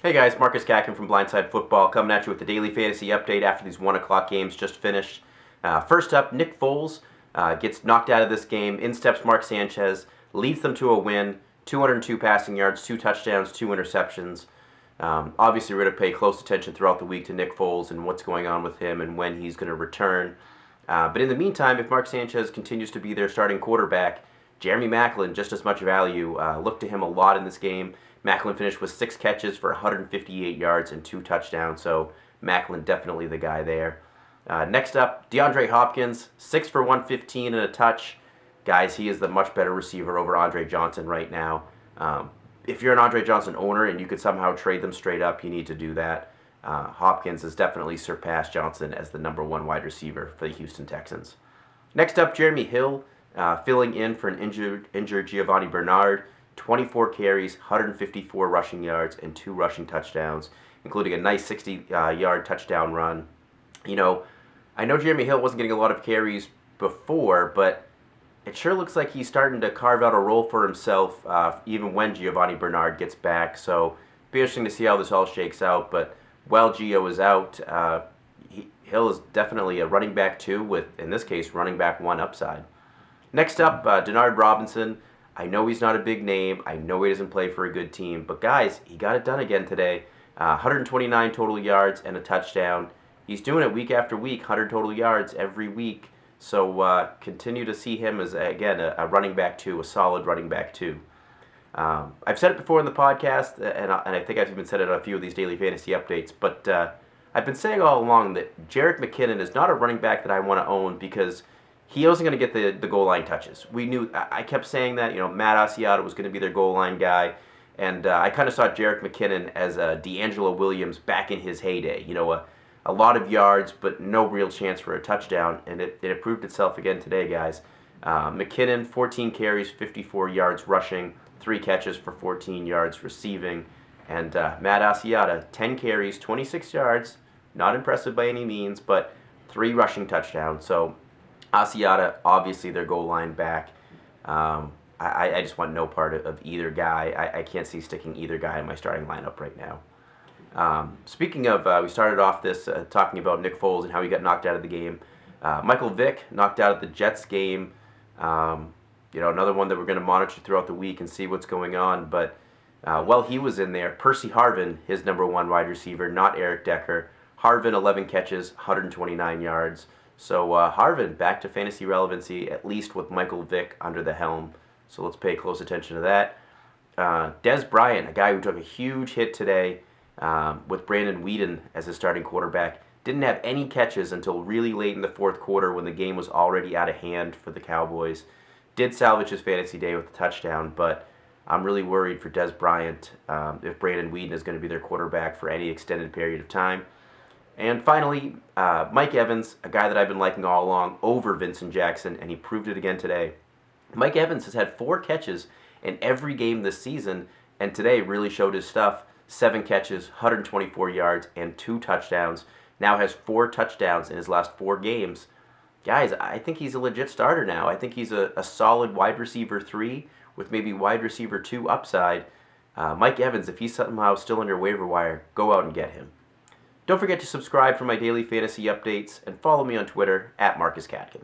Hey guys, Marcus Catkin from Blindside Football coming at you with the daily fantasy update after these 1 o'clock games just finished. First up, Nick Foles gets knocked out of this game. In steps Mark Sanchez, leads them to a win. 202 passing yards, 2 touchdowns, 2 interceptions. Obviously, we're going to pay close attention throughout the week to Nick Foles and what's going on with him and when he's going to return. But in the meantime, if Mark Sanchez continues to be their starting quarterback, Jeremy Maclin, just as much value. Look to him a lot in this game. Maclin finished with 6 catches for 158 yards and 2 touchdowns, so Maclin definitely the guy there. Next up, DeAndre Hopkins, 6 for 115 and a touch. Guys, he is the much better receiver over Andre Johnson right now. If you're an Andre Johnson owner and you could somehow trade them straight up, you need to do that. Hopkins has definitely surpassed Johnson as the number 1 wide receiver for the Houston Texans. Next up, Jeremy Hill, filling in for an injured Giovanni Bernard. 24 carries, 154 rushing yards, and 2 rushing touchdowns, including a nice 60-yard touchdown run. You know, I know Jeremy Hill wasn't getting a lot of carries before, but it sure looks like he's starting to carve out a role for himself even when Giovanni Bernard gets back. So, be interesting to see how this all shakes out. But while Gio is out, Hill is definitely a running back 2 with, in this case, running back 1 upside. Next up, Denard Robinson. I know he's not a big name. I know he doesn't play for a good team. But guys, he got it done again today. 129 total yards and a touchdown. He's doing it week after week, 100 total yards every week. So continue to see him as, again, a running back 2, a solid running back 2. I've said it before in the podcast, and I think I've even said it on a few of these daily fantasy updates, but I've been saying all along that Jerick McKinnon is not a running back that I want to own because he wasn't going to get the goal line touches. We knew, I kept saying that, Matt Asiata was going to be their goal line guy, and I kind of saw Jerick McKinnon as a D'Angelo Williams back in his heyday. A lot of yards, but no real chance for a touchdown, and it proved itself again today, guys. McKinnon, 14 carries, 54 yards rushing, 3 catches for 14 yards receiving, and Matt Asiata, 10 carries, 26 yards, not impressive by any means, but 3 rushing touchdowns. So Asiata, obviously their goal line back. I just want no part of either guy. I can't see sticking either guy in my starting lineup right now. Speaking of, we started off this talking about Nick Foles and how he got knocked out of the game. Michael Vick knocked out of the Jets game. Another one that we're going to monitor throughout the week and see what's going on. But while he was in there, Percy Harvin, his number 1 wide receiver, not Eric Decker. Harvin, 11 catches, 129 yards. So Harvin back to fantasy relevancy, at least with Michael Vick under the helm. So let's pay close attention to that. Dez Bryant, a guy who took a huge hit today with Brandon Weeden as his starting quarterback, didn't have any catches until really late in the 4th quarter when the game was already out of hand for the Cowboys. Did salvage his fantasy day with a touchdown, but I'm really worried for Dez Bryant if Brandon Weeden is going to be their quarterback for any extended period of time. And finally, Mike Evans, a guy that I've been liking all along, over Vincent Jackson, and he proved it again today. Mike Evans has had 4 catches in every game this season, and today really showed his stuff. 7 catches, 124 yards, and 2 touchdowns. Now has 4 touchdowns in his last 4 games. Guys, I think he's a legit starter now. I think he's a solid wide receiver 3 with maybe wide receiver 2 upside. Mike Evans, if he's somehow still on your waiver wire, go out and get him. Don't forget to subscribe for my daily fantasy updates and follow me on Twitter @MarcusCatkin.